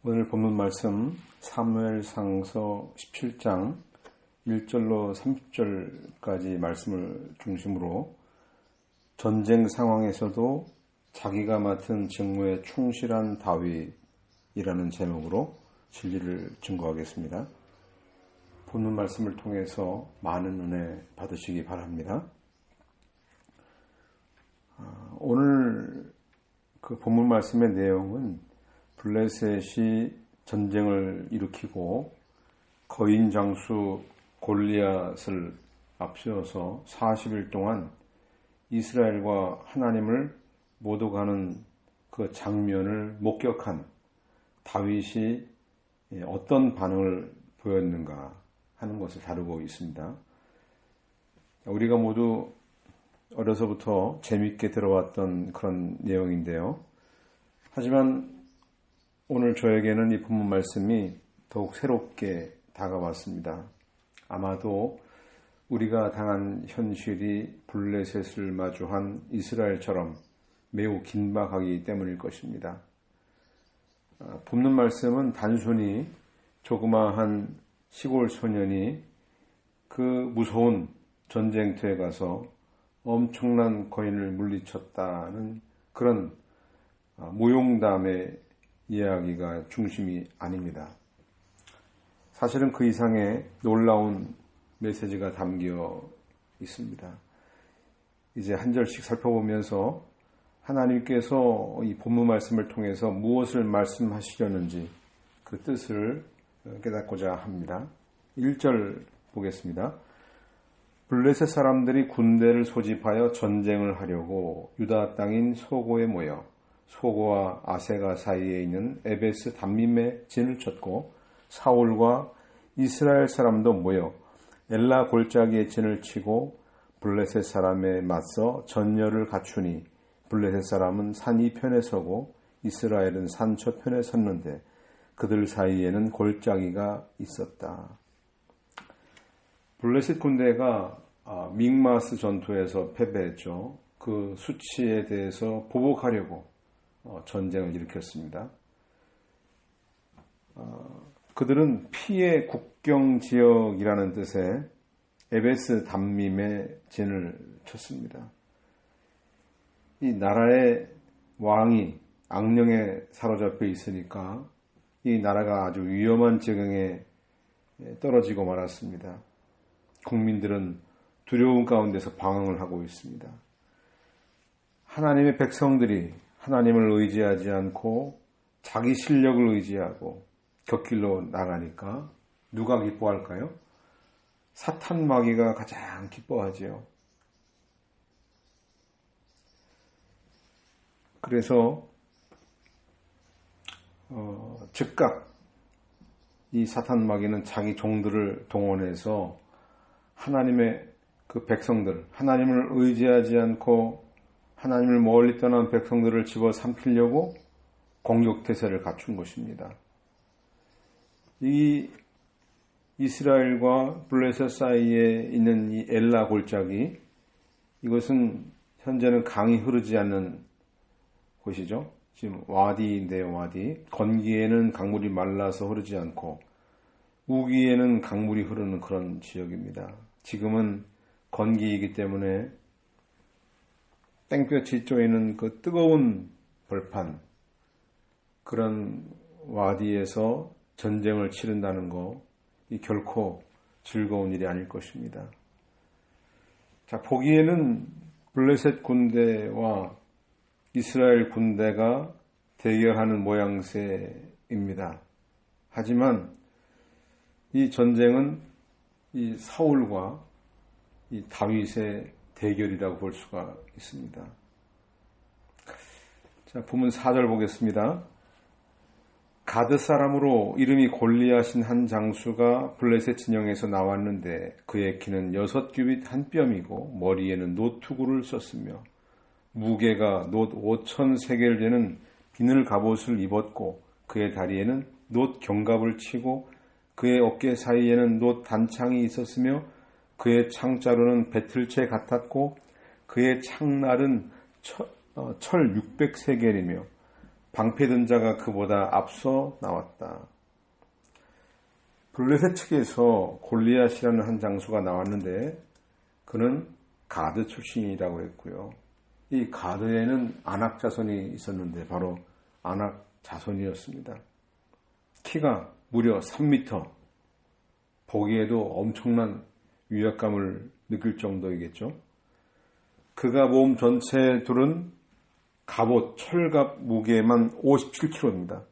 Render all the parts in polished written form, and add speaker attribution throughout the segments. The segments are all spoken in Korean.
Speaker 1: 오늘 본문 말씀 사무엘상서 17장 1절로 30절까지 말씀을 중심으로 전쟁 상황에서도 자기가 맡은 직무에 충실한 다윗이라는 제목으로 진리를 증거하겠습니다. 본문 말씀을 통해서 많은 은혜 받으시기 바랍니다. 오늘 그 본문 말씀의 내용은 블레셋이 전쟁을 일으키고 거인 장수 골리앗을 앞세워서 40일 동안 이스라엘과 하나님을 모독하는 그 장면을 목격한 다윗이 어떤 반응을 보였는가 하는 것을 다루고 있습니다. 우리가 모두 어려서부터 재미있게 들어왔던 그런 내용인데요. 하지만 오늘 저에게는 이 본문 말씀이 더욱 새롭게 다가왔습니다. 아마도 우리가 당한 현실이 블레셋을 마주한 이스라엘처럼 매우 긴박하기 때문일 것입니다. 본문 말씀은 단순히 조그마한 시골 소년이 그 무서운 전쟁터에 가서 엄청난 거인을 물리쳤다는 그런 무용담의 이야기가 중심이 아닙니다. 사실은 그 이상의 놀라운 메시지가 담겨 있습니다. 이제 한 절씩 살펴보면서 하나님께서 이 본문 말씀을 통해서 무엇을 말씀하시려는지 그 뜻을 깨닫고자 합니다. 1절 보겠습니다. 블레셋 사람들이 군대를 소집하여 전쟁을 하려고 유다 땅인 소고에 모여 소고와 아세가 사이에 있는 에베스 담밈에 진을 쳤고 사울과 이스라엘 사람도 모여 엘라 골짜기에 진을 치고 블레셋 사람에 맞서 전열을 갖추니 블레셋 사람은 산 이편에 서고 이스라엘은 산 저편에 섰는데 그들 사이에는 골짜기가 있었다. 블레셋 군대가 믹마스 전투에서 패배했죠. 그 수치에 대해서 보복하려고 전쟁을 일으켰습니다. 그들은 피해 국경지역이라는 뜻의 에베스 담밈에 진을 쳤습니다. 이 나라의 왕이 악령에 사로잡혀 있으니까 이 나라가 아주 위험한 지경에 떨어지고 말았습니다. 국민들은 두려움 가운데서 방황을 하고 있습니다. 하나님의 백성들이 하나님을 의지하지 않고 자기 실력을 의지하고 곁길로 나가니까 누가 기뻐할까요? 사탄 마귀가 가장 기뻐하지요. 그래서 즉각 이 사탄 마귀는 자기 종들을 동원해서 하나님의 그 백성들, 하나님을 의지하지 않고 하나님을 멀리 떠난 백성들을 집어삼키려고 공격태세를 갖춘 것입니다. 이 이스라엘과 블레셋 사이에 있는 이 엘라 골짜기, 이것은 현재는 강이 흐르지 않는 곳이죠. 지금 와디인데요, 와디. 건기에는 강물이 말라서 흐르지 않고 우기에는 강물이 흐르는 그런 지역입니다. 지금은 건기이기 때문에 땡볕이 쪼이는 그 뜨거운 벌판, 그런 와디에서 전쟁을 치른다는 거, 이 결코 즐거운 일이 아닐 것입니다. 자, 보기에는 블레셋 군대와 이스라엘 군대가 대결하는 모양새입니다. 하지만 이 전쟁은 이 사울과 이 다윗의 대결이라고 볼 수가 있습니다. 자, 본문 4절 보겠습니다. 가드 사람으로 이름이 골리앗인 한 장수가 블레셋 진영에서 나왔는데 그의 키는 6규빗 한 뼘이고 머리에는 노투구를 썼으며 무게가 놋 5,000 세겔 되는 비늘 갑옷을 입었고 그의 다리에는 놋 견갑을 치고 그의 어깨 사이에는 놋 단창이 있었으며 그의 창자루는 배틀채 같았고 그의 창날은 철 600세겔이며 방패든 자가 그보다 앞서 나왔다. 블레셋 측에서 골리앗이라는 한 장수가 나왔는데 그는 가드 출신이라고 했고요. 이 가드에는 아낙 자손이 있었는데 바로 아낙 자손이었습니다. 키가 무려 3m, 보기에도 엄청난 위압감을 느낄 정도이겠죠. 그가 모은 전체 둘은 갑옷, 철갑 무게만 57kg입니다.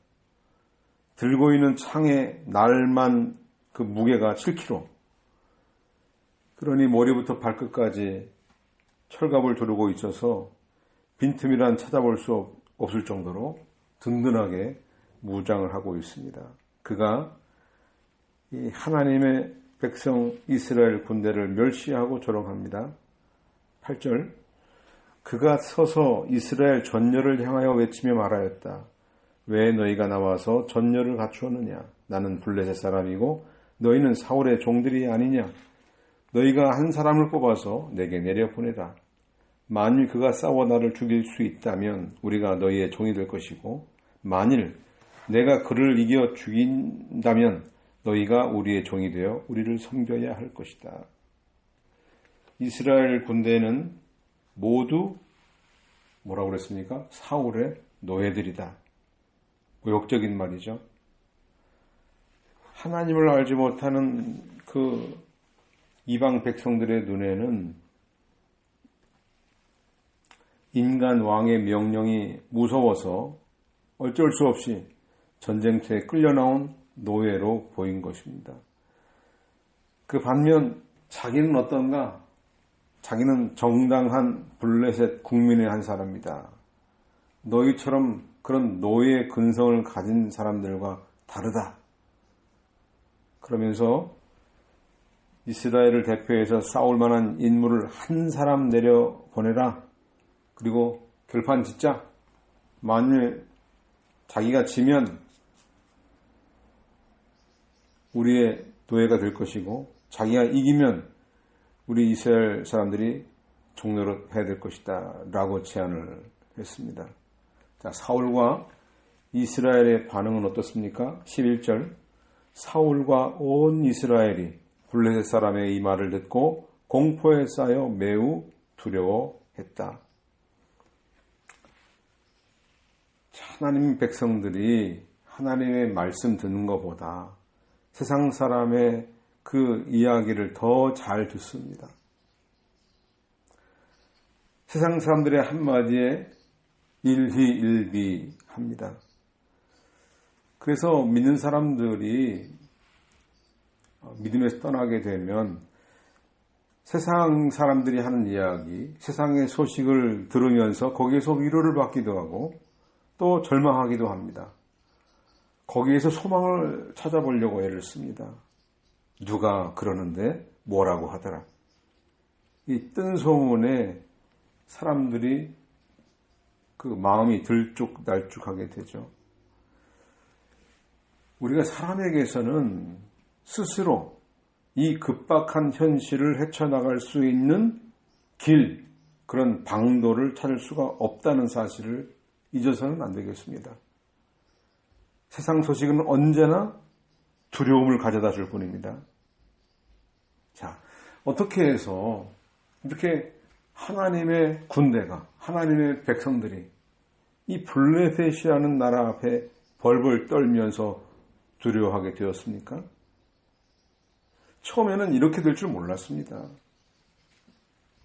Speaker 1: 들고 있는 창의 날만 그 무게가 7kg. 그러니 머리부터 발끝까지 철갑을 두르고 있어서 빈틈이란 찾아볼 수 없을 정도로 든든하게 무장을 하고 있습니다. 그가 이 하나님의 백성 이스라엘 군대를 멸시하고 조롱합니다. 8절, 그가 서서 이스라엘 전열을 향하여 외치며 말하였다. 왜 너희가 나와서 전열을 갖추었느냐? 나는 블레셋 사람이고 너희는 사울의 종들이 아니냐? 너희가 한 사람을 뽑아서 내게 내려보내라. 만일 그가 싸워 나를 죽일 수 있다면 우리가 너희의 종이 될 것이고 만일 내가 그를 이겨 죽인다면 너희가 우리의 종이 되어 우리를 섬겨야 할 것이다. 이스라엘 군대는 모두 뭐라고 그랬습니까? 사울의 노예들이다. 모욕적인 말이죠. 하나님을 알지 못하는 그 이방 백성들의 눈에는 인간 왕의 명령이 무서워서 어쩔 수 없이 전쟁터에 끌려나온 노예로 보인 것입니다. 그 반면 자기는 어떤가? 자기는 정당한 블레셋 국민의 한 사람이다. 너희처럼 그런 노예 근성을 가진 사람들과 다르다. 그러면서 이스라엘을 대표해서 싸울 만한 인물을 한 사람 내려보내라. 그리고 결판 짓자. 만일 자기가 지면 우리의 노예가 될 것이고 자기가 이기면 우리 이스라엘 사람들이 종노릇 해야 될 것이다 라고 제안을 했습니다. 자, 사울과 이스라엘의 반응은 어떻습니까? 11절, 사울과 온 이스라엘이 블레셋 사람의 이 말을 듣고 공포에 쌓여 매우 두려워했다. 하나님 백성들이 하나님의 말씀 듣는 것보다 세상 사람의 그 이야기를 더 잘 듣습니다. 세상 사람들의 한마디에 일희일비합니다. 그래서 믿는 사람들이 믿음에서 떠나게 되면 세상 사람들이 하는 이야기, 세상의 소식을 들으면서 거기에서 위로를 받기도 하고 또 절망하기도 합니다. 거기에서 소망을 찾아보려고 애를 씁니다. 누가 그러는데 뭐라고 하더라. 이 뜬 소문에 사람들이 그 마음이 들쭉날쭉하게 되죠. 우리가 사람에게서는 스스로 이 급박한 현실을 헤쳐나갈 수 있는 길, 그런 방도를 찾을 수가 없다는 사실을 잊어서는 안 되겠습니다. 세상 소식은 언제나 두려움을 가져다 줄 뿐입니다. 자, 어떻게 해서 이렇게 하나님의 군대가, 하나님의 백성들이 이 블레셋이라는 나라 앞에 벌벌 떨면서 두려워하게 되었습니까? 처음에는 이렇게 될 줄 몰랐습니다.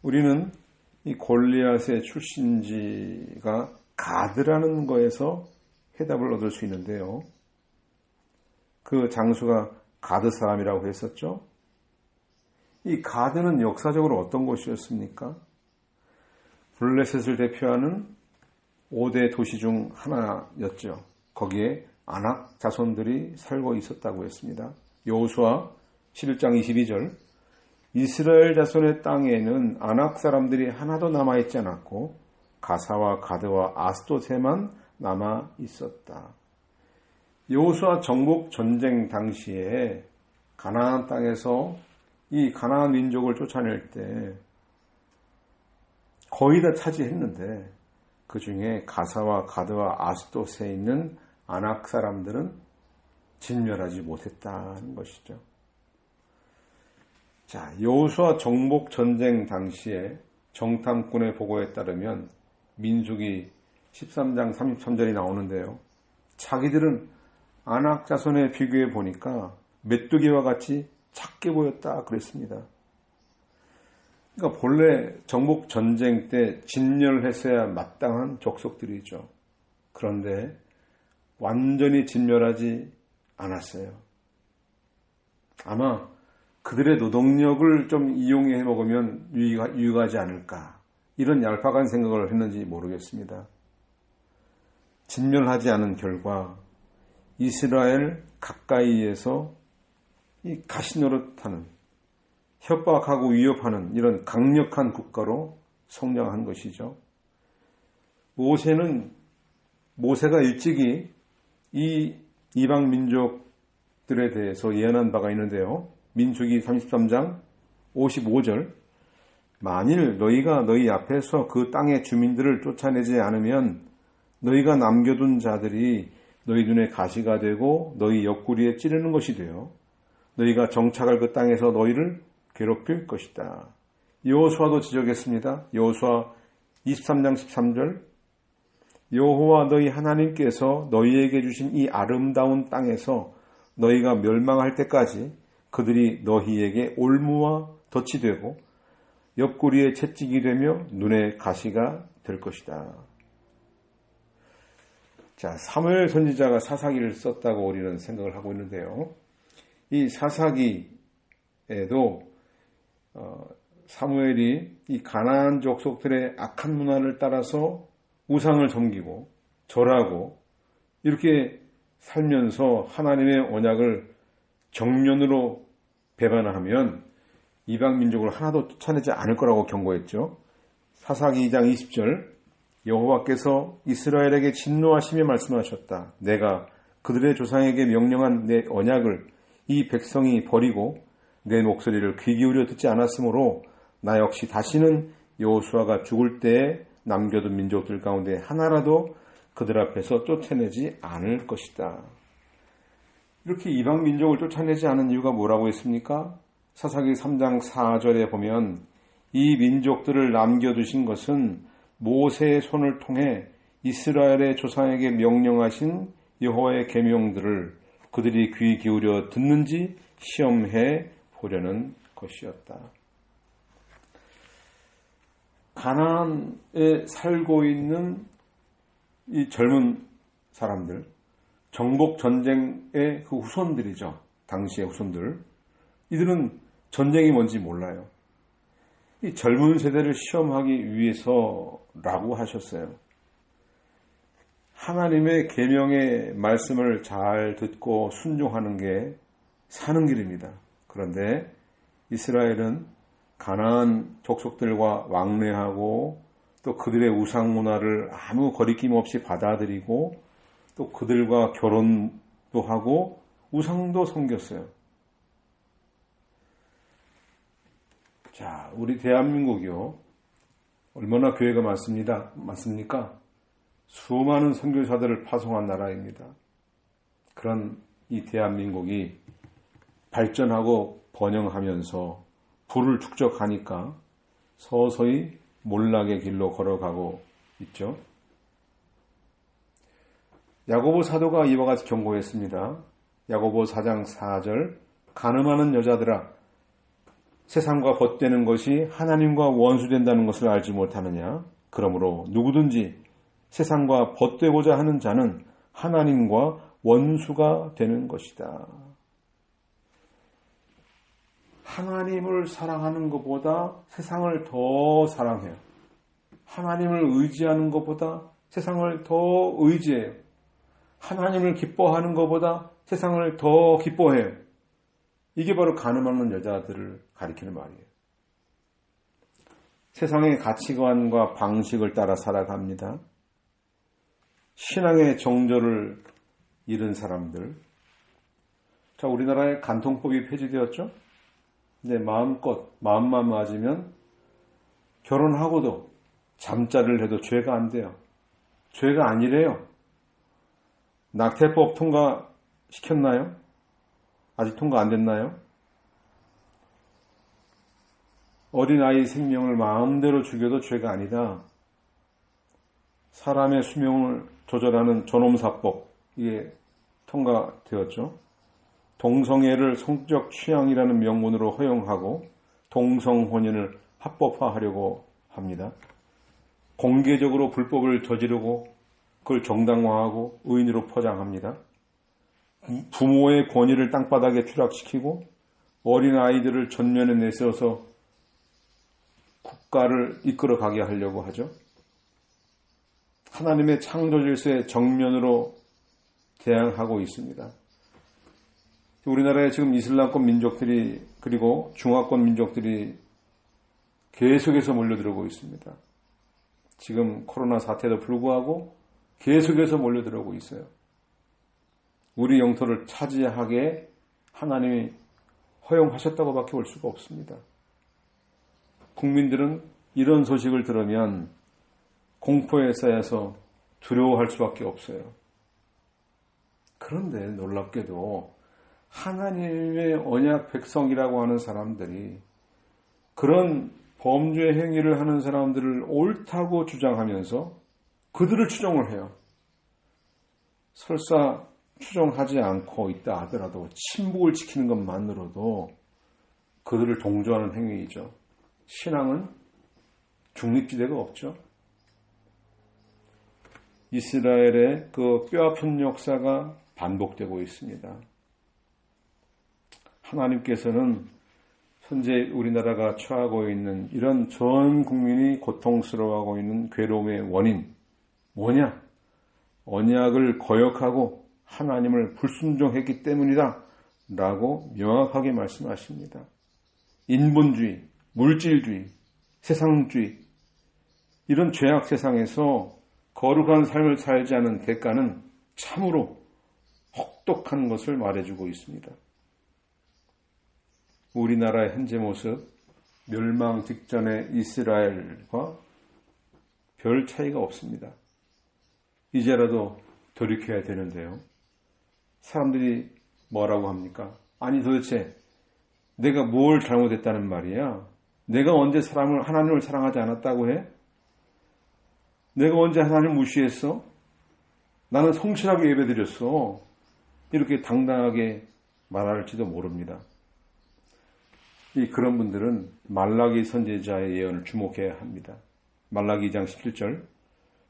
Speaker 1: 우리는 이 골리앗의 출신지가 가드라는 거에서 해답을 얻을 수 있는데요. 그 장수가 가드 사람이라고 했었죠. 이 가드는 역사적으로 어떤 곳이었습니까? 블레셋을 대표하는 5대 도시 중 하나였죠. 거기에 아낙 자손들이 살고 있었다고 했습니다. 여호수아 11장 22절, 이스라엘 자손의 땅에는 아낙 사람들이 하나도 남아있지 않았고 가사와 가드와 아스도세만 남아 있었다. 여호수아 정복 전쟁 당시에 가나안 땅에서 이 가나안 민족을 쫓아낼 때 거의 다 차지했는데 그 중에 가사와 가드와 아스돗에 있는 아낙 사람들은 진멸하지 못했다는 것이죠. 자, 여호수아 정복 전쟁 당시에 정탐꾼의 보고에 따르면 민수기 13장 33절이 나오는데요. 자기들은 아낙 자손에 비교해 보니까 메뚜기와 같이 작게 보였다 그랬습니다. 그러니까 본래 정복 전쟁 때 진멸했어야 마땅한 족속들이죠. 그런데 완전히 진멸하지 않았어요. 아마 그들의 노동력을 좀 이용해 먹으면 유익하지 않을까, 이런 얄팍한 생각을 했는지 모르겠습니다. 진멸하지 않은 결과 이스라엘 가까이에서 이 가시노릇하는, 협박하고 위협하는 이런 강력한 국가로 성장한 것이죠. 모세가 일찍이 이 이방 민족들에 대해서 예언한 바가 있는데요. 민수기 33장 55절, 만일 너희가 너희 앞에서 그 땅의 주민들을 쫓아내지 않으면 너희가 남겨둔 자들이 너희 눈에 가시가 되고 너희 옆구리에 찌르는 것이 되어 너희가 정착할 그 땅에서 너희를 괴롭힐 것이다. 여호수아도 지적했습니다. 여호수아 23장 13절, 여호와 너희 하나님께서 너희에게 주신 이 아름다운 땅에서 너희가 멸망할 때까지 그들이 너희에게 올무와 덫이 되고 옆구리에 채찍이 되며 눈에 가시가 될 것이다. 자, 사무엘 선지자가 사사기를 썼다고 우리는 생각을 하고 있는데요. 이 사사기에도 사무엘이 이 가나안 족속들의 악한 문화를 따라서 우상을 섬기고 절하고 이렇게 살면서 하나님의 언약을 정면으로 배반하면 이방 민족을 하나도 쫓아내지 않을 거라고 경고했죠. 사사기 2장 20절, 여호와께서 이스라엘에게 진노하시며 말씀하셨다. 내가 그들의 조상에게 명령한 내 언약을 이 백성이 버리고 내 목소리를 귀 기울여 듣지 않았으므로 나 역시 다시는 여호수아가 죽을 때에 남겨둔 민족들 가운데 하나라도 그들 앞에서 쫓아내지 않을 것이다. 이렇게 이방 민족을 쫓아내지 않은 이유가 뭐라고 했습니까? 사사기 3장 4절에 보면 이 민족들을 남겨두신 것은 모세의 손을 통해 이스라엘의 조상에게 명령하신 여호와의 계명들을 그들이 귀 기울여 듣는지 시험해 보려는 것이었다. 가나안에 살고 있는 이 젊은 사람들, 정복 전쟁의 그 후손들이죠. 당시의 후손들. 이들은 전쟁이 뭔지 몰라요. 이 젊은 세대를 시험하기 위해서라고 하셨어요. 하나님의 계명의 말씀을 잘 듣고 순종하는 게 사는 길입니다. 그런데 이스라엘은 가나안 족속들과 왕래하고 또 그들의 우상 문화를 아무 거리낌 없이 받아들이고 또 그들과 결혼도 하고 우상도 섬겼어요. 자, 우리 대한민국이요. 얼마나 교회가 많습니까? 수많은 선교사들을 파송한 나라입니다. 그런 이 대한민국이 발전하고 번영하면서 부를 축적하니까 서서히 몰락의 길로 걸어가고 있죠. 야고보 사도가 이와 같이 경고했습니다. 야고보 4장 4절, 간음하는 여자들아, 세상과 벗되는 것이 하나님과 원수된다는 것을 알지 못하느냐? 그러므로 누구든지 세상과 벗되고자 하는 자는 하나님과 원수가 되는 것이다. 하나님을 사랑하는 것보다 세상을 더 사랑해요. 하나님을 의지하는 것보다 세상을 더 의지해요. 하나님을 기뻐하는 것보다 세상을 더 기뻐해요. 이게 바로 간음하는 여자들을 가리키는 말이에요. 세상의 가치관과 방식을 따라 살아갑니다. 신앙의 정절을 잃은 사람들. 자, 우리나라에 간통법이 폐지되었죠? 근데 마음만 맞으면 결혼하고도 잠자리를 해도 죄가 안 돼요. 죄가 아니래요. 낙태법 통과시켰나요? 아직 통과 안 됐나요? 어린아이 생명을 마음대로 죽여도 죄가 아니다. 사람의 수명을 조절하는 존엄사법, 이게 통과되었죠. 동성애를 성적 취향이라는 명분으로 허용하고 동성혼인을 합법화하려고 합니다. 공개적으로 불법을 저지르고 그걸 정당화하고 의인으로 포장합니다. 부모의 권위를 땅바닥에 추락시키고 어린아이들을 전면에 내세워서 국가를 이끌어가게 하려고 하죠. 하나님의 창조 질서에 정면으로 대항하고 있습니다. 우리나라에 지금 이슬람권 민족들이 그리고 중화권 민족들이 계속해서 몰려들어오고 있습니다. 지금 코로나 사태에도 불구하고 계속해서 몰려들어오고 있어요. 우리 영토를 차지하게 하나님이 허용하셨다고밖에 볼 수가 없습니다. 국민들은 이런 소식을 들으면 공포에 쌓여서 두려워할 수밖에 없어요. 그런데 놀랍게도 하나님의 언약 백성이라고 하는 사람들이 그런 범죄 행위를 하는 사람들을 옳다고 주장하면서 그들을 추종을 해요. 설사 추종하지 않고 있다 하더라도 친북을 지키는 것만으로도 그들을 동조하는 행위이죠. 신앙은 중립지대가 없죠. 이스라엘의 그 뼈아픈 역사가 반복되고 있습니다. 하나님께서는 현재 우리나라가 처하고 있는 이런 전 국민이 고통스러워하고 있는 괴로움의 원인 뭐냐? 언약을 거역하고 하나님을 불순종했기 때문이다 라고 명확하게 말씀하십니다. 인본주의, 물질주의, 세상주의 이런 죄악 세상에서 거룩한 삶을 살지 않은 대가는 참으로 혹독한 것을 말해주고 있습니다. 우리나라의 현재 모습, 멸망 직전의 이스라엘과 별 차이가 없습니다. 이제라도 돌이켜야 되는데요. 사람들이 뭐라고 합니까? 아니 도대체 내가 뭘 잘못했다는 말이야? 내가 언제 하나님을 사랑하지 않았다고 해? 내가 언제 하나님을 무시했어? 나는 성실하게 예배드렸어. 이렇게 당당하게 말할지도 모릅니다. 그런 분들은 말라기 선지자의 예언을 주목해야 합니다. 말라기 2장 17절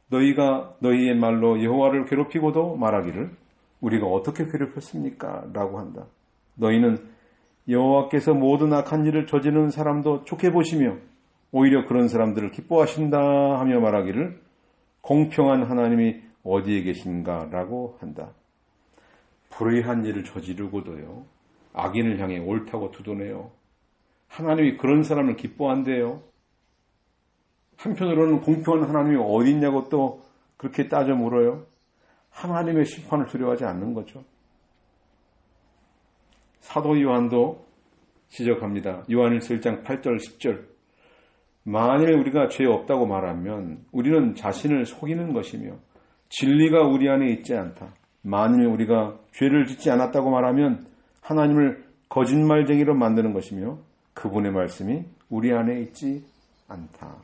Speaker 1: 너희가 너희의 말로 여호와를 괴롭히고도 말하기를 우리가 어떻게 괴롭혔습니까? 라고 한다. 너희는 여호와께서 모든 악한 일을 저지르는 사람도 좋게 보시며 오히려 그런 사람들을 기뻐하신다 하며 말하기를 공평한 하나님이 어디에 계신가? 라고 한다. 불의한 일을 저지르고도요. 악인을 향해 옳다고 두도내요. 하나님이 그런 사람을 기뻐한대요. 한편으로는 공평한 하나님이 어디 있냐고 또 그렇게 따져 물어요. 하나님의 심판을 두려워하지 않는 거죠. 사도 요한도 지적합니다. 요한일서 1장 8절 10절 만일 우리가 죄 없다고 말하면 우리는 자신을 속이는 것이며 진리가 우리 안에 있지 않다. 만일 우리가 죄를 짓지 않았다고 말하면 하나님을 거짓말쟁이로 만드는 것이며 그분의 말씀이 우리 안에 있지 않다.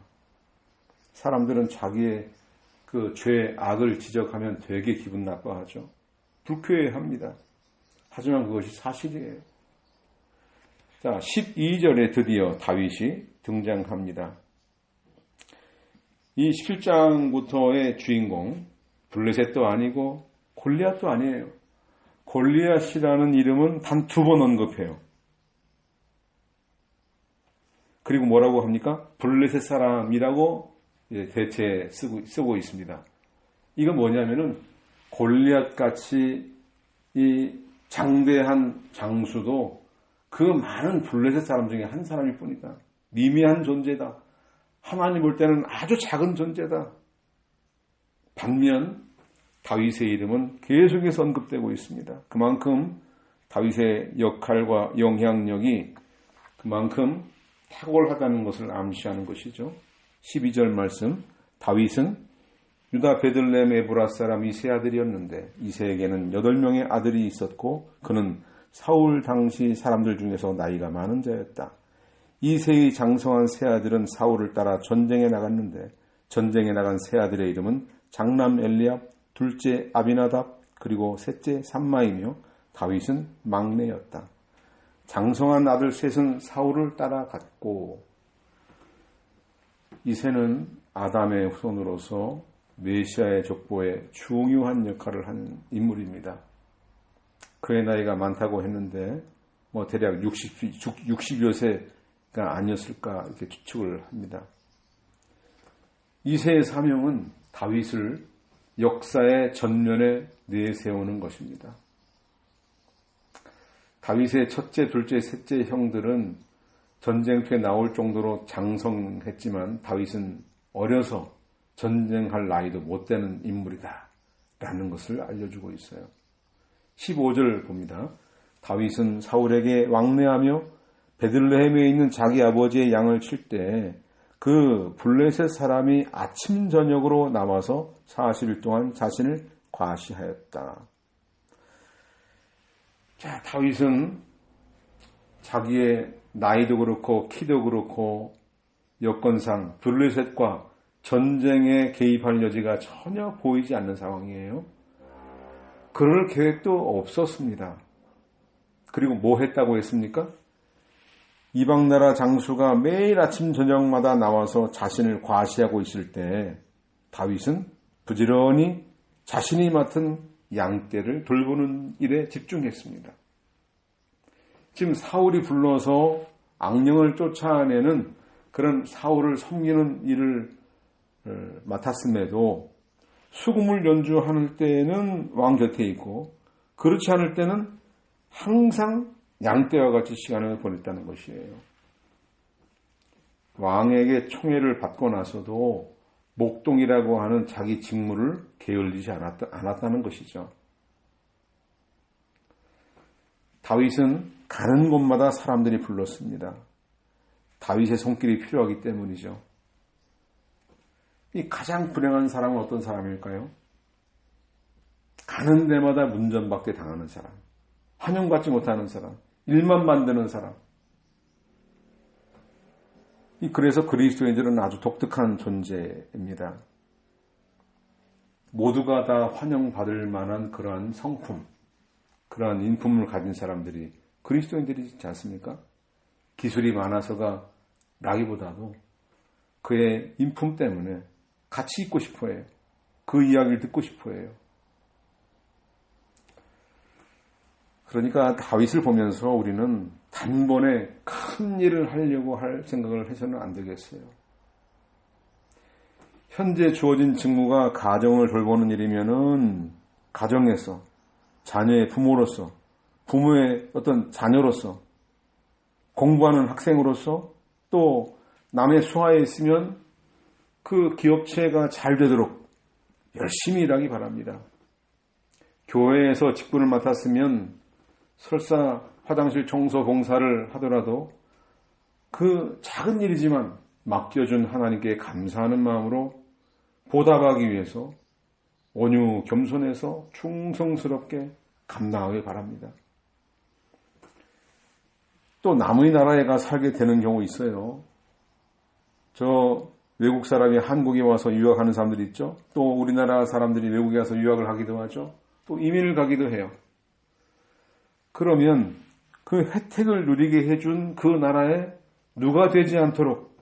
Speaker 1: 사람들은 자기의 그 죄, 악을 지적하면 되게 기분 나빠하죠. 불쾌해합니다. 하지만 그것이 사실이에요. 자, 12절에 드디어 다윗이 등장합니다. 이 17장부터의 주인공, 블레셋도 아니고 골리앗도 아니에요. 골리앗이라는 이름은 단 2번 언급해요. 그리고 뭐라고 합니까? 블레셋 사람이라고 대체 쓰고 있습니다. 이건 뭐냐면은 골리앗같이 이 장대한 장수도 그 많은 블레셋 사람 중에 한 사람일 뿐이다. 미미한 존재다. 하나님 볼 때는 아주 작은 존재다. 반면 다윗의 이름은 계속해서 언급되고 있습니다. 그만큼 다윗의 역할과 영향력이 그만큼 탁월하다는 것을 암시하는 것이죠. 12절 말씀 다윗은 유다 베들레헴 에브라 사람 이세 아들이었는데 이세에게는 8명의 아들이 있었고 그는 사울 당시 사람들 중에서 나이가 많은 자였다. 이세의 장성한 세 아들은 사울을 따라 전쟁에 나갔는데 전쟁에 나간 세 아들의 이름은 장남 엘리압, 둘째 아비나답, 그리고 셋째 삼마이며 다윗은 막내였다. 장성한 아들 셋은 사울을 따라갔고 이세는 아담의 후손으로서 메시아의 족보에 중요한 역할을 한 인물입니다. 그의 나이가 많다고 했는데 대략 60여 세가 아니었을까 이렇게 추측을 합니다. 이세의 사명은 다윗을 역사의 전면에 내세우는 것입니다. 다윗의 첫째, 둘째, 셋째 형들은 전쟁터에 나올 정도로 장성했지만 다윗은 어려서 전쟁할 나이도 못 되는 인물이다 라는 것을 알려주고 있어요. 15절 봅니다. 다윗은 사울에게 왕래하며 베들레헴에 있는 자기 아버지의 양을 칠 때 그 블레셋 사람이 아침 저녁으로 나와서 40일 동안 자신을 과시하였다. 자, 다윗은 자기의 나이도 그렇고 키도 그렇고 여건상 블레셋과 전쟁에 개입할 여지가 전혀 보이지 않는 상황이에요. 그럴 계획도 없었습니다. 그리고 뭐 했다고 했습니까? 이방 나라 장수가 매일 아침 저녁마다 나와서 자신을 과시하고 있을 때 다윗은 부지런히 자신이 맡은 양떼를 돌보는 일에 집중했습니다. 지금 사울이 불러서 악령을 쫓아내는 그런 사울을 섬기는 일을 맡았음에도 수금을 연주할 때는 왕 곁에 있고 그렇지 않을 때는 항상 양떼와 같이 시간을 보냈다는 것이에요. 왕에게 총애를 받고 나서도 목동이라고 하는 자기 직무를 게을리지 않았다는 것이죠. 다윗은 가는 곳마다 사람들이 불렀습니다. 다윗의 손길이 필요하기 때문이죠. 이 가장 불행한 사람은 어떤 사람일까요? 가는 데마다 문전박대 당하는 사람, 환영받지 못하는 사람, 일만 만드는 사람. 그래서 그리스도인들은 아주 독특한 존재입니다. 모두가 다 환영받을 만한 그러한 성품, 그러한 인품을 가진 사람들이 그리스도인들이지 않습니까? 기술이 많아서가 라기보다도 그의 인품 때문에 같이 있고 싶어해요. 그 이야기를 듣고 싶어해요. 그러니까 다윗을 보면서 우리는 단번에 큰 일을 하려고 할 생각을 해서는 안 되겠어요. 현재 주어진 직무가 가정을 돌보는 일이면은 가정에서 자녀의 부모로서 부모의 어떤 자녀로서 공부하는 학생으로서 또 남의 수하에 있으면 그 기업체가 잘 되도록 열심히 일하기 바랍니다. 교회에서 직분을 맡았으면 설사 화장실 청소 봉사를 하더라도 그 작은 일이지만 맡겨준 하나님께 감사하는 마음으로 보답하기 위해서 온유 겸손해서 충성스럽게 감당하기 바랍니다. 또 남의 나라에 가 살게 되는 경우 있어요. 저 외국 사람이 한국에 와서 유학하는 사람들이 있죠. 또 우리나라 사람들이 외국에 가서 유학을 하기도 하죠. 또 이민을 가기도 해요. 그러면 그 혜택을 누리게 해준 그 나라에 누가 되지 않도록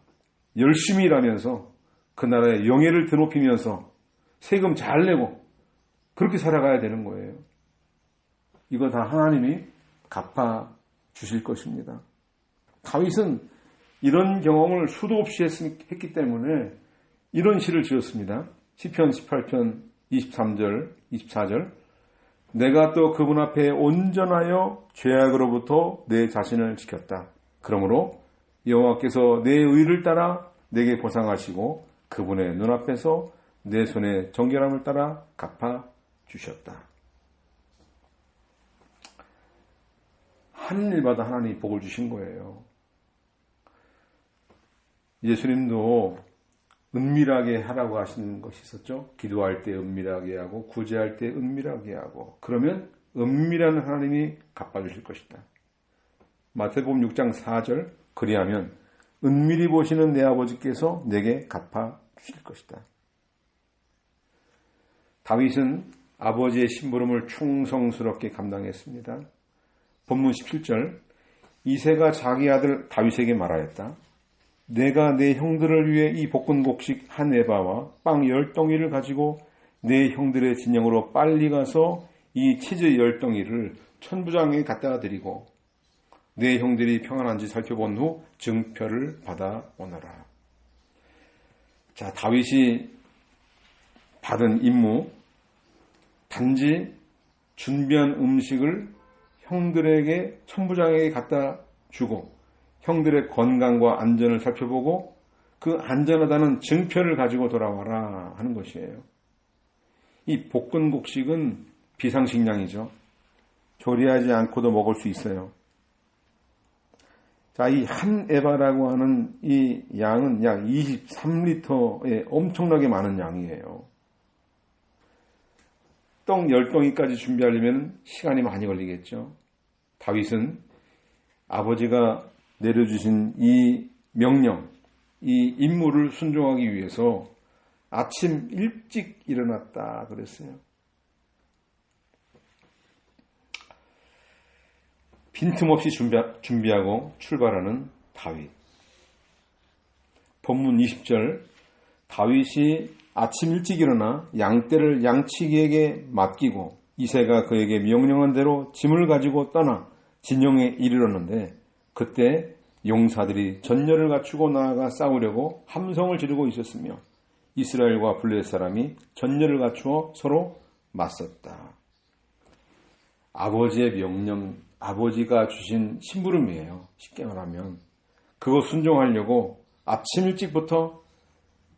Speaker 1: 열심히 일하면서 그 나라의 영예를 드높이면서 세금 잘 내고 그렇게 살아가야 되는 거예요. 이거 다 하나님이 갚아 주실 것입니다. 다윗은 이런 경험을 수도 없이 했기 때문에 이런 시를 지었습니다. 시편 18편 23절, 24절. 내가 또 그분 앞에 온전하여 죄악으로부터 내 자신을 지켰다. 그러므로 여호와께서 내 의를 따라 내게 보상하시고 그분의 눈앞에서 내 손의 정결함을 따라 갚아 주셨다. 하는 일마다 하나님이 복을 주신 거예요. 예수님도 은밀하게 하라고 하시는 것이 있었죠. 기도할 때 은밀하게 하고 구제할 때 은밀하게 하고 그러면 은밀한 하나님이 갚아주실 것이다. 마태복음 6장 4절 그리하면 은밀히 보시는 내 아버지께서 내게 갚아주실 것이다. 다윗은 아버지의 심부름을 충성스럽게 감당했습니다. 본문 17절 이새가 자기 아들 다윗에게 말하였다. 내가 내 형들을 위해 이 볶은곡식 한 에바와 빵 10덩이를 가지고 내 형들의 진영으로 빨리 가서 이 치즈 10덩이를 천부장에게 갖다가 드리고 내 형들이 평안한지 살펴본 후 증표를 받아 오너라. 자, 다윗이 받은 임무 단지 준비한 음식을 형들에게 천부장에게 갖다 주고 형들의 건강과 안전을 살펴보고 그 안전하다는 증표를 가지고 돌아와라 하는 것이에요. 이 볶은곡식은 비상식량이죠. 조리하지 않고도 먹을 수 있어요. 자, 이 한 에바라고 하는 이 양은 약 23리터의 엄청나게 많은 양이에요. 떡 10덩이까지 준비하려면 시간이 많이 걸리겠죠. 다윗은 아버지가 내려주신 이 명령, 이 임무를 순종하기 위해서 아침 일찍 일어났다 그랬어요. 빈틈없이 준비하고 출발하는 다윗. 본문 20절 다윗이 아침 일찍 일어나 양떼를 양치기에게 맡기고 이새가 그에게 명령한 대로 짐을 가지고 떠나 진영에 이르렀는데 그때 용사들이 전열을 갖추고 나아가 싸우려고 함성을 지르고 있었으며 이스라엘과 블레셋 사람이 전열을 갖추어 서로 맞섰다. 아버지의 명령, 아버지가 주신 심부름이에요. 쉽게 말하면 그거 순종하려고 아침 일찍부터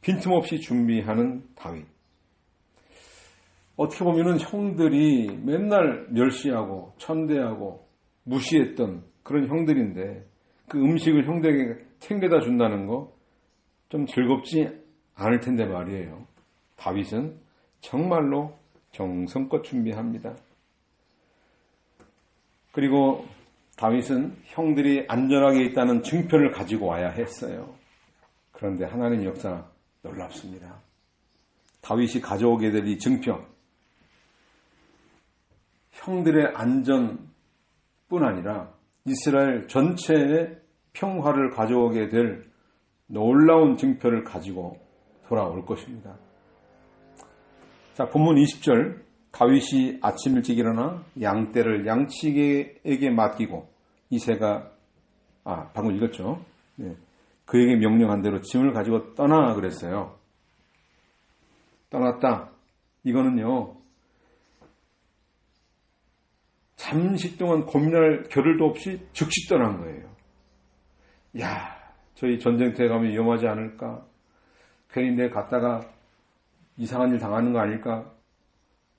Speaker 1: 빈틈없이 준비하는 다윗. 어떻게 보면 형들이 맨날 멸시하고 천대하고 무시했던 그런 형들인데 그 음식을 형들에게 챙겨다 준다는 거 좀 즐겁지 않을 텐데 말이에요. 다윗은 정말로 정성껏 준비합니다. 그리고 다윗은 형들이 안전하게 있다는 증표를 가지고 와야 했어요. 그런데 하나님 역사 놀랍습니다. 다윗이 가져오게 될 이 증표, 형들의 안전뿐 아니라 이스라엘 전체의 평화를 가져오게 될 놀라운 증표를 가지고 돌아올 것입니다. 자, 본문 20절 다윗이 아침 일찍 일어나 양떼를 양치기에게 맡기고 이새가 방금 읽었죠. 네. 그에게 명령한 대로 짐을 가지고 떠나 그랬어요. 떠났다. 이거는요. 잠시 동안 고민할 겨를도 없이 즉시 떠난 거예요. 야, 저희 전쟁터에 가면 위험하지 않을까? 괜히 내 갔다가 이상한 일 당하는 거 아닐까?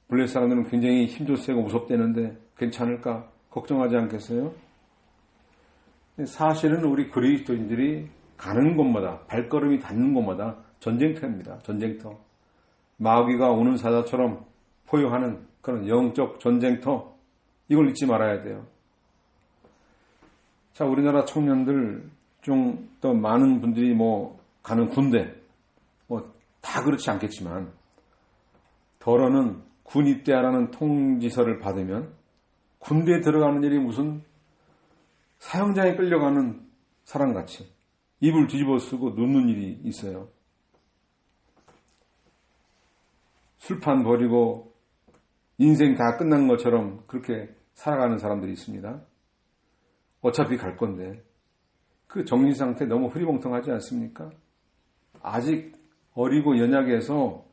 Speaker 1: 블레셋 사람들은 굉장히 힘도 세고 무섭대는데 괜찮을까? 걱정하지 않겠어요? 사실은 우리 그리스도인들이 가는 곳마다 발걸음이 닿는 곳마다 전쟁터입니다. 전쟁터. 마귀가 오는 사자처럼 포효하는 그런 영적 전쟁터. 이걸 잊지 말아야 돼요. 자, 우리나라 청년들 중 또 많은 분들이 가는 군대 다 그렇지 않겠지만 더러는 군 입대하라는 통지서를 받으면 군대에 들어가는 일이 무슨 사형장에 끌려가는 사람같이 입을 뒤집어 쓰고 눕는 일이 있어요. 술판 버리고 인생 다 끝난 것처럼 그렇게 살아가는 사람들이 있습니다. 어차피 갈 건데 그 정신 상태 너무 흐리멍텅하지 않습니까? 아직 어리고 연약해서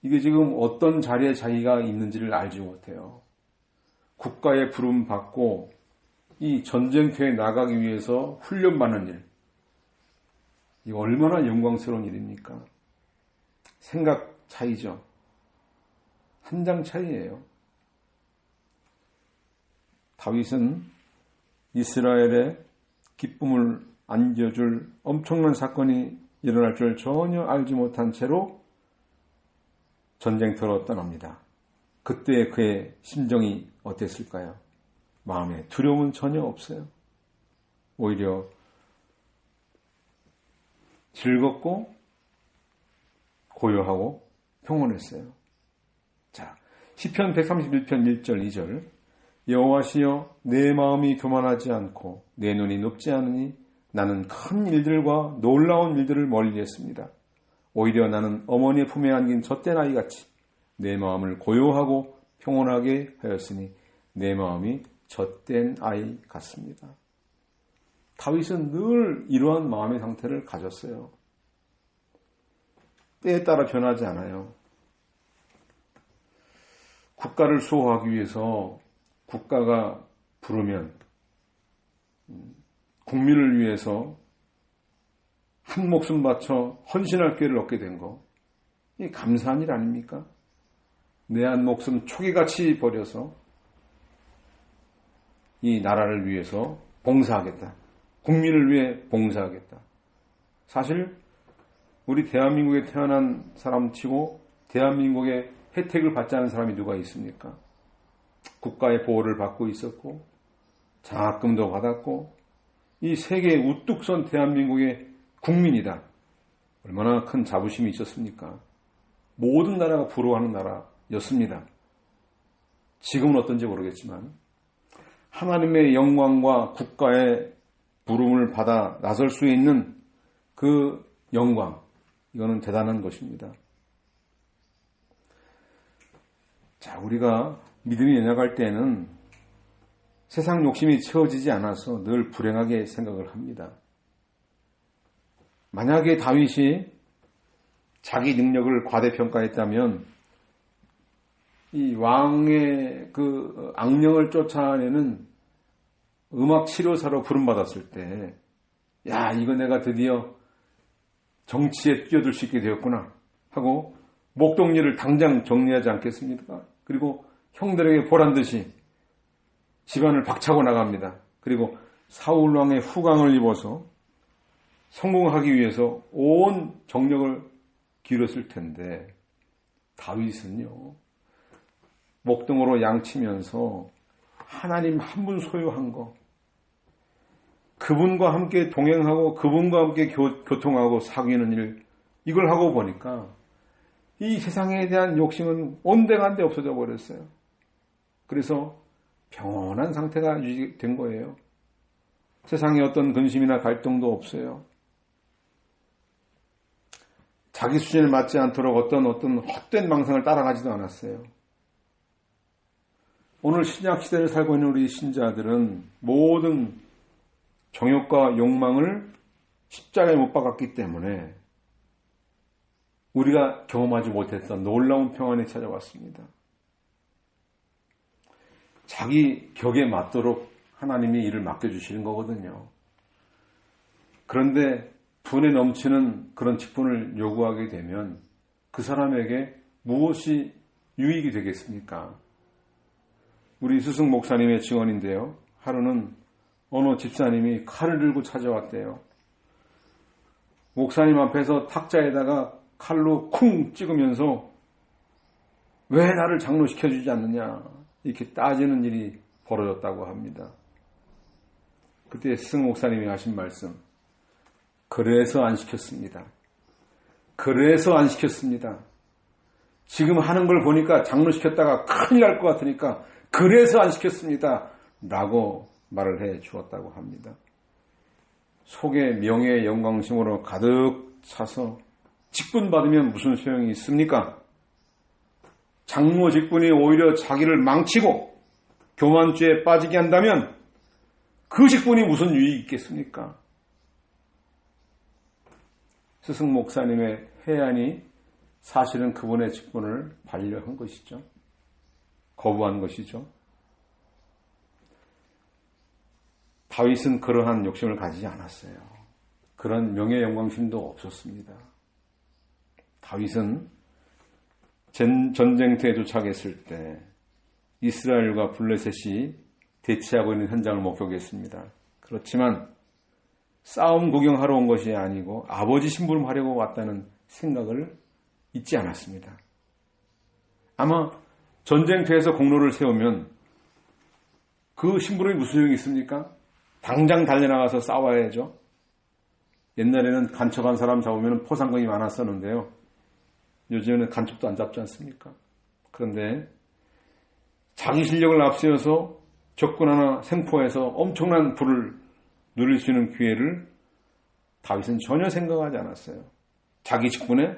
Speaker 1: 이게 지금 어떤 자리에 자기가 있는지를 알지 못해요. 국가의 부름 받고 이 전쟁터에 나가기 위해서 훈련받는 일. 이거 얼마나 영광스러운 일입니까? 생각 차이죠. 한 장 차이예요. 다윗은 이스라엘의 기쁨을 안겨줄 엄청난 사건이 일어날 줄 전혀 알지 못한 채로 전쟁터로 떠납니다. 그때 그의 심정이 어땠을까요? 마음에 두려움은 전혀 없어요. 오히려 즐겁고 고요하고 평온했어요. 자, 시편 131편 1절 2절 여호와시여 내 마음이 교만하지 않고 내 눈이 높지 않으니 나는 큰 일들과 놀라운 일들을 멀리했습니다. 오히려 나는 어머니의 품에 안긴 젖된 아이같이 내 마음을 고요하고 평온하게 하였으니 내 마음이 젖된 아이 같습니다. 다윗은 늘 이러한 마음의 상태를 가졌어요. 때에 따라 변하지 않아요. 국가를 수호하기 위해서 국가가 부르면 국민을 위해서 한 목숨 바쳐 헌신할 기회를 얻게 된 거, 이게 감사한 일 아닙니까? 내 한 목숨 초기같이 버려서 이 나라를 위해서 봉사하겠다. 국민을 위해 봉사하겠다. 사실 우리 대한민국에 태어난 사람 치고 대한민국의 혜택을 받지 않은 사람이 누가 있습니까? 국가의 보호를 받고 있었고 장학금도 받았고 이 세계에 우뚝 선 대한민국의 국민이다. 얼마나 큰 자부심이 있었습니까? 모든 나라가 부러워하는 나라였습니다. 지금은 어떤지 모르겠지만 하나님의 영광과 국가의 부름을 받아 나설 수 있는 그 영광, 이거는 대단한 것입니다. 자, 우리가 믿음이 연약할 때는 세상 욕심이 채워지지 않아서 늘 불행하게 생각을 합니다. 만약에 다윗이 자기 능력을 과대평가했다면 이 왕의 그 악령을 쫓아내는 음악 치료사로 부름받았을 때, 야, 이거 내가 드디어 정치에 뛰어들 수 있게 되었구나 하고 목동리를 당장 정리하지 않겠습니까? 그리고 형들에게 보란듯이 집안을 박차고 나갑니다. 그리고 사울왕의 후광을 입어서 성공하기 위해서 온 정력을 기울였을 텐데 다윗은요, 목동으로 양치면서 하나님 한 분 소유한 거, 그분과 함께 동행하고 그분과 함께 교통하고 사귀는 일, 이걸 하고 보니까 이 세상에 대한 욕심은 온데간데 없어져 버렸어요. 그래서 평온한 상태가 유지된 거예요. 세상에 어떤 근심이나 갈등도 없어요. 자기 수준에 맞지 않도록 어떤 헛된 망상을 따라가지도 않았어요. 오늘 신약 시대를 살고 있는 우리 신자들은 모든 정욕과 욕망을 십자가에 못 박았기 때문에 우리가 경험하지 못했던 놀라운 평안이 찾아왔습니다. 자기 격에 맞도록 하나님이 일을 맡겨주시는 거거든요. 그런데 분에 넘치는 그런 직분을 요구하게 되면 그 사람에게 무엇이 유익이 되겠습니까? 우리 스승 목사님의 증언인데요. 하루는 어느 집사님이 칼을 들고 찾아왔대요. 목사님 앞에서 탁자에다가 칼로 쿵 찍으면서 왜 나를 장로시켜주지 않느냐 이렇게 따지는 일이 벌어졌다고 합니다. 그때 스승 목사님이 하신 말씀, 그래서 안 시켰습니다. 그래서 안 시켰습니다. 지금 하는 걸 보니까 장로시켰다가 큰일 날 것 같으니까 그래서 안 시켰습니다. 라고 말을 해 주었다고 합니다. 속에 명예의 영광심으로 가득 차서 직분 받으면 무슨 소용이 있습니까? 장로 직분이 오히려 자기를 망치고 교만죄에 빠지게 한다면 그 직분이 무슨 유익이 있겠습니까? 스승 목사님의 해안이 사실은 그분의 직분을 반려한 것이죠. 거부한 것이죠. 다윗은 그러한 욕심을 가지지 않았어요. 그런 명예 영광심도 없었습니다. 다윗은 전쟁터에 도착했을 때 이스라엘과 블레셋이 대치하고 있는 현장을 목격했습니다. 그렇지만 싸움 구경하러 온 것이 아니고 아버지 심부름하려고 왔다는 생각을 잊지 않았습니다. 아마 전쟁터에서 공로를 세우면 그 심부름이 무슨 소용이 있습니까? 당장 달려나가서 싸워야죠. 옛날에는 간첩한 사람 잡으면 포상금이 많았었는데요. 요즘에는 간첩도 안 잡지 않습니까? 그런데 자기 실력을 앞세워서 적군 하나 생포해서 엄청난 부를 누릴 수 있는 기회를 다윗은 전혀 생각하지 않았어요. 자기 직분에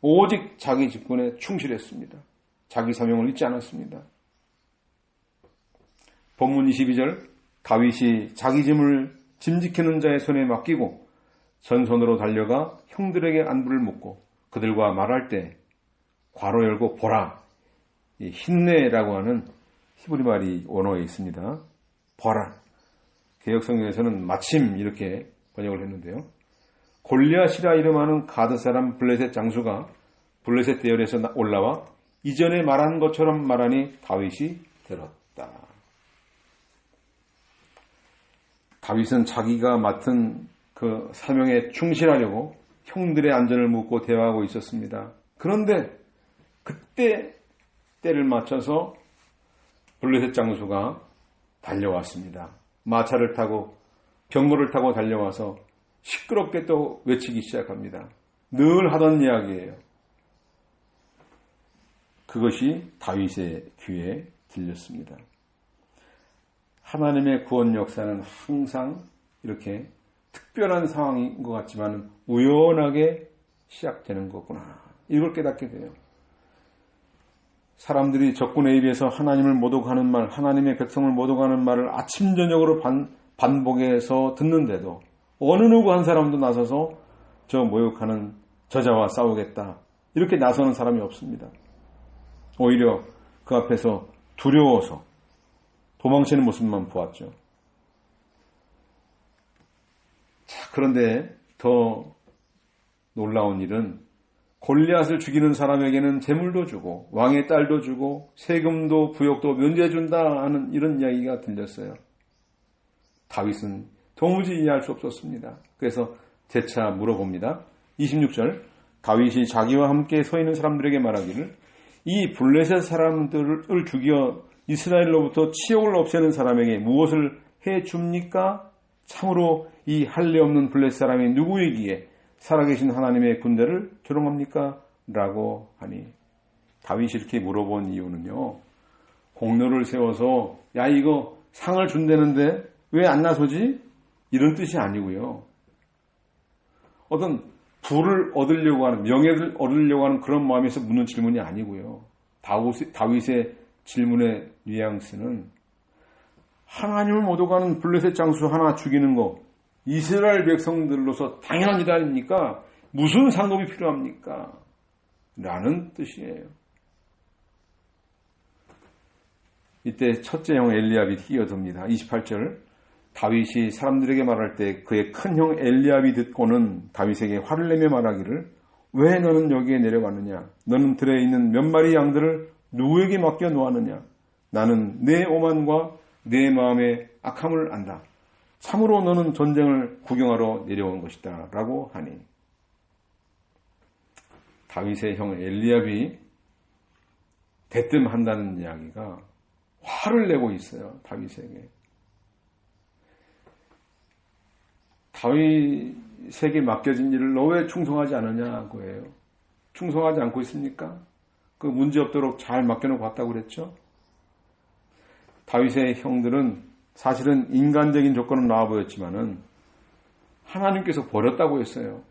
Speaker 1: 오직 자기 직분에 충실했습니다. 자기 사명을 잊지 않았습니다. 본문 22절 다윗이 자기 짐 지키는 자의 손에 맡기고 전선으로 달려가 형들에게 안부를 묻고 그들과 말할 때 괄호 열고 보라. 이 힘내라고 하는 히브리 말이 원어에 있습니다. 보라. 개역성경에서는 마침 이렇게 번역을 했는데요. 골리앗이라 이름하는 가드 사람 블레셋 장수가 블레셋 대열에서 올라와 이전에 말한 것처럼 말하니 다윗이 들었다. 다윗은 자기가 맡은 그 사명에 충실하려고 형들의 안전을 묻고 대화하고 있었습니다. 그런데 그때 때를 맞춰서 블레셋 장수가 달려왔습니다. 마차를 타고 병거를 타고 달려와서 시끄럽게 또 외치기 시작합니다. 늘 하던 이야기예요. 그것이 다윗의 귀에 들렸습니다. 하나님의 구원 역사는 항상 이렇게 특별한 상황인 것 같지만 우연하게 시작되는 거구나. 이걸 깨닫게 돼요. 사람들이 적군에 의해서 하나님을 모독하는 말, 하나님의 백성을 모독하는 말을 아침 저녁으로 반복해서 듣는데도 어느 누구 한 사람도 나서서 저 모욕하는 저자와 싸우겠다. 이렇게 나서는 사람이 없습니다. 오히려 그 앞에서 두려워서 도망치는 모습만 보았죠. 자, 그런데 더 놀라운 일은 골리앗을 죽이는 사람에게는 재물도 주고 왕의 딸도 주고 세금도 부역도 면제해 준다 하는 이런 이야기가 들렸어요. 다윗은 도무지 이해할 수 없었습니다. 그래서 재차 물어봅니다. 26절 다윗이 자기와 함께 서 있는 사람들에게 말하기를 이 블레셋 사람들을 죽여 이스라엘로부터 치욕을 없애는 사람에게 무엇을 해줍니까? 참으로 이 할례 없는 블레셋 사람이 누구이기에 살아계신 하나님의 군대를 조롱합니까? 라고 하니 다윗이 이렇게 물어본 이유는요. 공로를 세워서 야 이거 상을 준다는데 왜 안 나서지? 이런 뜻이 아니고요. 어떤 부를 얻으려고 하는 명예를 얻으려고 하는 그런 마음에서 묻는 질문이 아니고요. 다윗의 질문의 뉘앙스는 하나님을 모독하는 블레셋 장수 하나 죽이는 거 이스라엘 백성들로서 당연한 일 아닙니까? 무슨 상급이 필요합니까? 라는 뜻이에요. 이때 첫째 형 엘리압이 끼어듭니다. 28절 다윗이 사람들에게 말할 때 그의 큰 형 엘리압이 듣고는 다윗에게 화를 내며 말하기를 왜 너는 여기에 내려가느냐? 너는 들에 있는 몇 마리 양들을 누구에게 맡겨 놓았느냐? 나는 내 오만과 내 마음의 악함을 안다. 참으로 너는 전쟁을 구경하러 내려온 것이다. 라고 하니 다윗의 형 엘리압이 대뜸한다는 이야기가 화를 내고 있어요. 다윗에게. 다윗에게 맡겨진 일을 너 왜 충성하지 않느냐고 해요. 충성하지 않고 있습니까? 그 문제 없도록 잘 맡겨놓고 왔다고 그랬죠. 다윗의 형들은 사실은 인간적인 조건은 나와 보였지만은 하나님께서 버렸다고 했어요.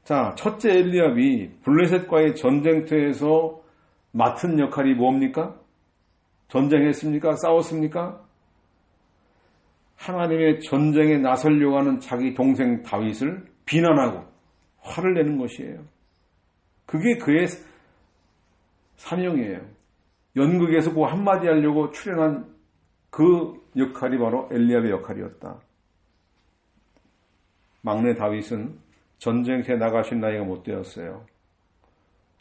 Speaker 1: 자, 첫째 엘리압이 블레셋과의 전쟁터에서 맡은 역할이 뭡니까? 전쟁했습니까? 싸웠습니까? 하나님의 전쟁에 나서려고 하는 자기 동생 다윗을 비난하고 화를 내는 것이에요. 그게 그의 사명이에요. 연극에서 그 한마디 하려고 출연한 그 역할이 바로 엘리압의 역할이었다. 막내 다윗은 전쟁터에 나가신 나이가 못 되었어요.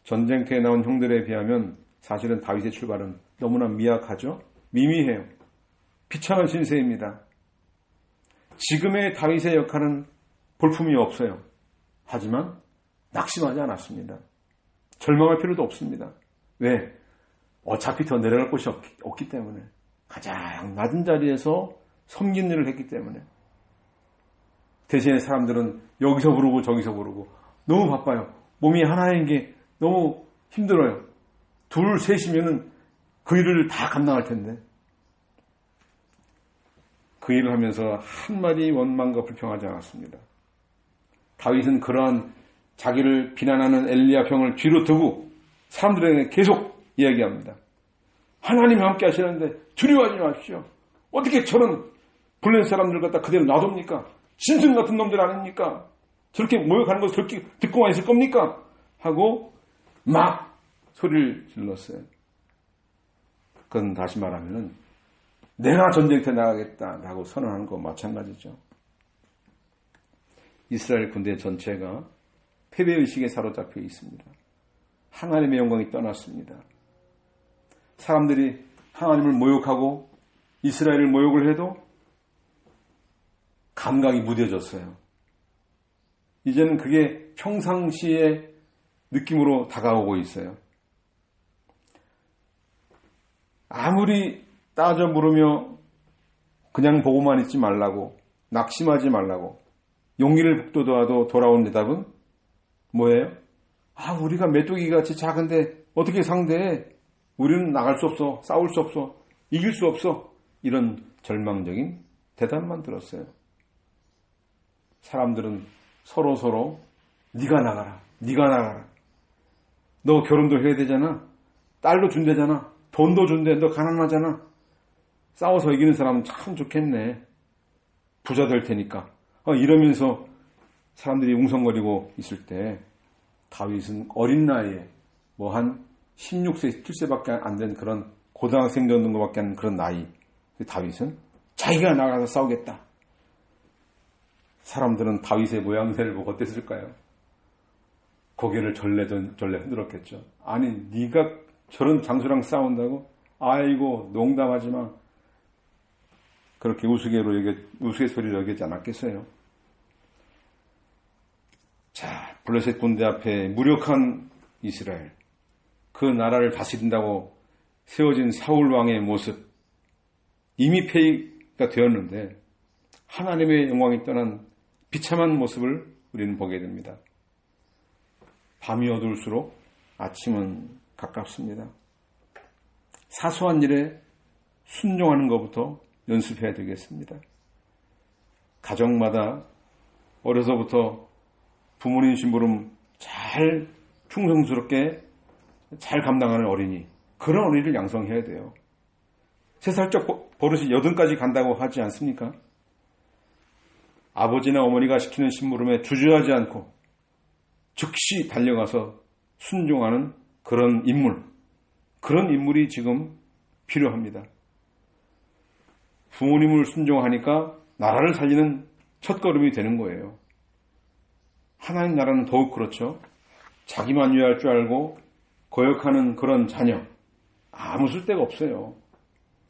Speaker 1: 전쟁터에 나온 형들에 비하면 사실은 다윗의 출발은 너무나 미약하죠. 미미해요. 비참한 신세입니다. 지금의 다윗의 역할은 볼품이 없어요. 하지만 낙심하지 않았습니다. 절망할 필요도 없습니다. 왜? 어차피 더 내려갈 곳이 없기 때문에. 가장 낮은 자리에서 섬긴 일을 했기 때문에. 대신에 사람들은 여기서 부르고 저기서 부르고 너무 바빠요. 몸이 하나인 게 너무 힘들어요. 둘, 셋이면은 그 일을 다 감당할 텐데. 그 일을 하면서 한마디 원망과 불평하지 않았습니다. 다윗은 그러한 자기를 비난하는 엘리야 병을 뒤로 두고 사람들에게 계속 이야기합니다. 하나님이 함께 하시는데 두려워하지 마십시오. 어떻게 저런 블레셋 사람들 갖다 그대로 놔둡니까? 짐승 같은 놈들 아닙니까? 저렇게 모욕하는 것을 듣고만 있을 겁니까? 하고 막 소리를 질렀어요. 그건 다시 말하면 내가 전쟁터에 나가겠다라고 선언하는 거 마찬가지죠. 이스라엘 군대 전체가 패배의식에 사로잡혀 있습니다. 하나님의 영광이 떠났습니다. 사람들이 하나님을 모욕하고 이스라엘을 모욕을 해도 감각이 무뎌졌어요. 이제는 그게 평상시의 느낌으로 다가오고 있어요. 아무리 따져 물으며 그냥 보고만 있지 말라고, 낙심하지 말라고, 용기를 북돋아도 돌아온 대답은 뭐예요? 우리가 메뚜기 같이 작은데 어떻게 상대해? 우리는 나갈 수 없어, 싸울 수 없어, 이길 수 없어. 이런 절망적인 대답만 들었어요. 사람들은 서로 네가 나가라, 네가 나가라. 너 결혼도 해야 되잖아. 딸도 준대잖아. 돈도 준대. 너 가난하잖아. 싸워서 이기는 사람은 참 좋겠네. 부자 될 테니까. 이러면서 사람들이 웅성거리고 있을 때 다윗은 어린 나이에 한 16세, 17세밖에 안 된 그런 고등학생 정도밖에 안 된 그런 나이. 다윗은 자기가 나가서 싸우겠다. 사람들은 다윗의 모양새를 보고 어땠을까요? 고개를 절레 흔들었겠죠. 아니, 네가 저런 장수랑 싸운다고? 아이고, 농담하지 마. 그렇게 우스갯소리로 여기지 않았겠어요? 자, 블레셋 군대 앞에 무력한 이스라엘, 그 나라를 다스린다고 세워진 사울 왕의 모습, 이미 패기가 되었는데 하나님의 영광이 떠난 비참한 모습을 우리는 보게 됩니다. 밤이 어두울수록 아침은 가깝습니다. 사소한 일에 순종하는 것부터 연습해야 되겠습니다. 가정마다 어려서부터 부모님 심부름 잘 충성스럽게 잘 감당하는 어린이, 그런 어린이를 양성해야 돼요. 3살적 버릇이 8까지 간다고 하지 않습니까? 아버지나 어머니가 시키는 심부름에 주저하지 않고 즉시 달려가서 순종하는 그런 인물이 지금 필요합니다. 부모님을 순종하니까 나라를 살리는 첫걸음이 되는 거예요. 하나님 나라는 더욱 그렇죠. 자기만 위할 줄 알고 거역하는 그런 자녀, 아무 쓸데가 없어요.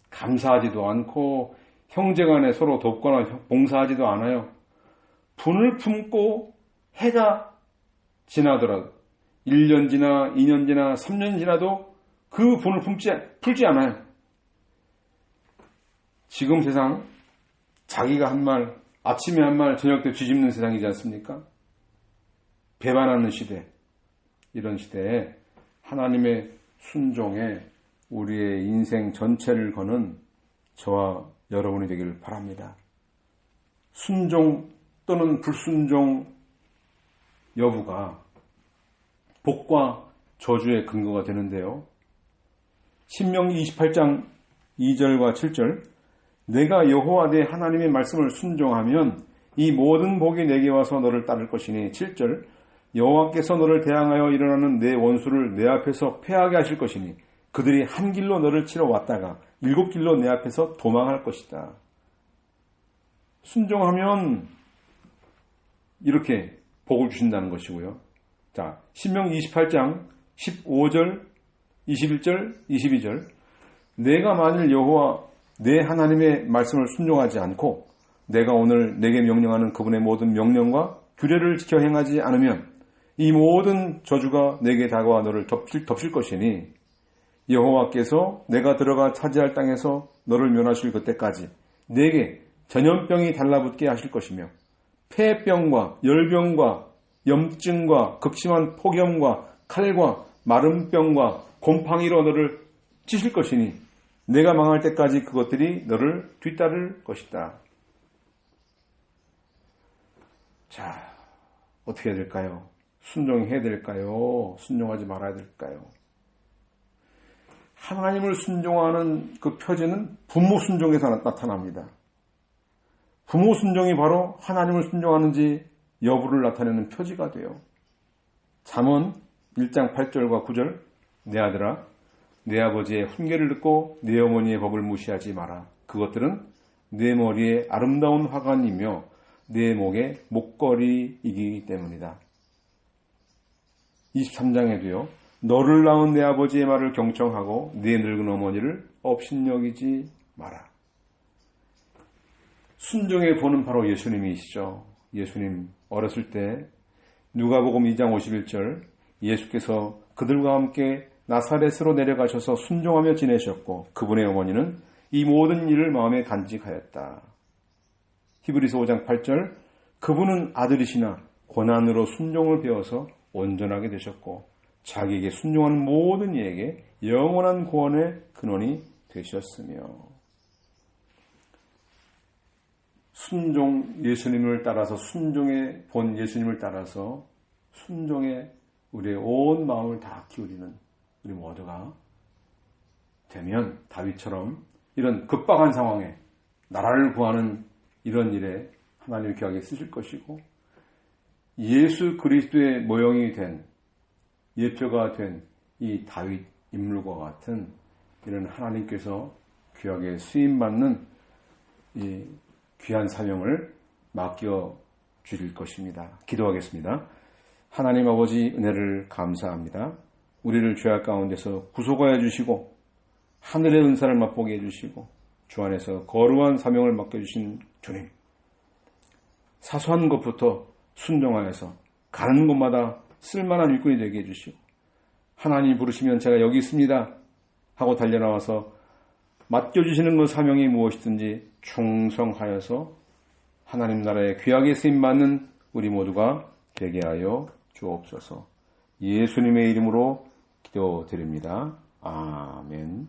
Speaker 1: 감사하지도 않고 형제간에 서로 돕거나 봉사하지도 않아요. 분을 품고 해가 지나더라도 1년 지나 2년 지나 3년 지나도 그 분을 풀지 않아요. 지금 세상 자기가 한 말, 아침에 한 말, 저녁 때 뒤집는 세상이지 않습니까? 배반하는 시대, 이런 시대에 하나님의 순종에 우리의 인생 전체를 거는 저와 여러분이 되기를 바랍니다. 순종 또는 불순종 여부가 복과 저주의 근거가 되는데요. 신명기 28장 2절과 7절, 내가 여호와 내 하나님의 말씀을 순종하면 이 모든 복이 내게 와서 너를 따를 것이니. 7절, 여호와께서 너를 대항하여 일어나는 내 원수를 내 앞에서 패하게 하실 것이니 그들이 한 길로 너를 치러 왔다가 7길로 내 앞에서 도망할 것이다. 순종하면 이렇게 복을 주신다는 것이고요. 자, 신명기 28장 15절, 21절, 22절, 내가 만일 여호와 내 하나님의 말씀을 순종하지 않고 내가 오늘 내게 명령하는 그분의 모든 명령과 규례를 지켜 행하지 않으면 이 모든 저주가 내게 다가와 너를 덮칠 것이니 여호와께서 내가 들어가 차지할 땅에서 너를 멸하실 그때까지 내게 전염병이 달라붙게 하실 것이며 폐병과 열병과 염증과 극심한 폭염과 칼과 마름병과 곰팡이로 너를 찌실 것이니 내가 망할 때까지 그것들이 너를 뒤따를 것이다. 자, 어떻게 해야 될까요? 순종해야 될까요? 순종하지 말아야 될까요? 하나님을 순종하는 그 표지는 부모 순종에서 나타납니다. 부모 순종이 바로 하나님을 순종하는지 여부를 나타내는 표지가 돼요. 잠언 1장 8절과 9절 내 아들아 내 아버지의 훈계를 듣고 내 어머니의 법을 무시하지 마라. 그것들은 내 머리에 아름다운 화관이며 내 목에 목걸이이기 때문이다. 23장에도요. 너를 낳은 내 아버지의 말을 경청하고 내 늙은 어머니를 업신여기지 마라. 순종의 본은 바로 예수님이시죠. 예수님 어렸을 때 누가복음 2장 51절 예수께서 그들과 함께 나사렛으로 내려가셔서 순종하며 지내셨고 그분의 어머니는 이 모든 일을 마음에 간직하였다. 히브리서 5장 8절 그분은 아들이시나 고난으로 순종을 배워서 온전하게 되셨고 자기에게 순종하는 모든 이에게 영원한 구원의 근원이 되셨으며 순종 예수님을 따라서 순종의 본 예수님을 따라서 순종에 우리의 온 마음을 다 기울이는 우리 모두가 되면 다윗처럼 이런 급박한 상황에 나라를 구하는 이런 일에 하나님이 귀하게 쓰실 것이고 예수 그리스도의 모형이 된 예표가 된 이 다윗 인물과 같은 이런 하나님께서 귀하게 쓰임받는 이 귀한 사명을 맡겨 주실 것입니다. 기도하겠습니다. 하나님 아버지 은혜를 감사합니다. 우리를 죄악 가운데서 구속하여 주시고 하늘의 은사를 맛보게 해주시고 주 안에서 거룩한 사명을 맡겨주신 주님, 사소한 것부터 순종하여서 가는 곳마다 쓸만한 일꾼이 되게 해주시고 하나님 부르시면 제가 여기 있습니다 하고 달려나와서 맡겨주시는 그 사명이 무엇이든지 충성하여서 하나님 나라에 귀하게 쓰임받는 우리 모두가 되게 하여 주옵소서. 예수님의 이름으로 기도드립니다. 아멘.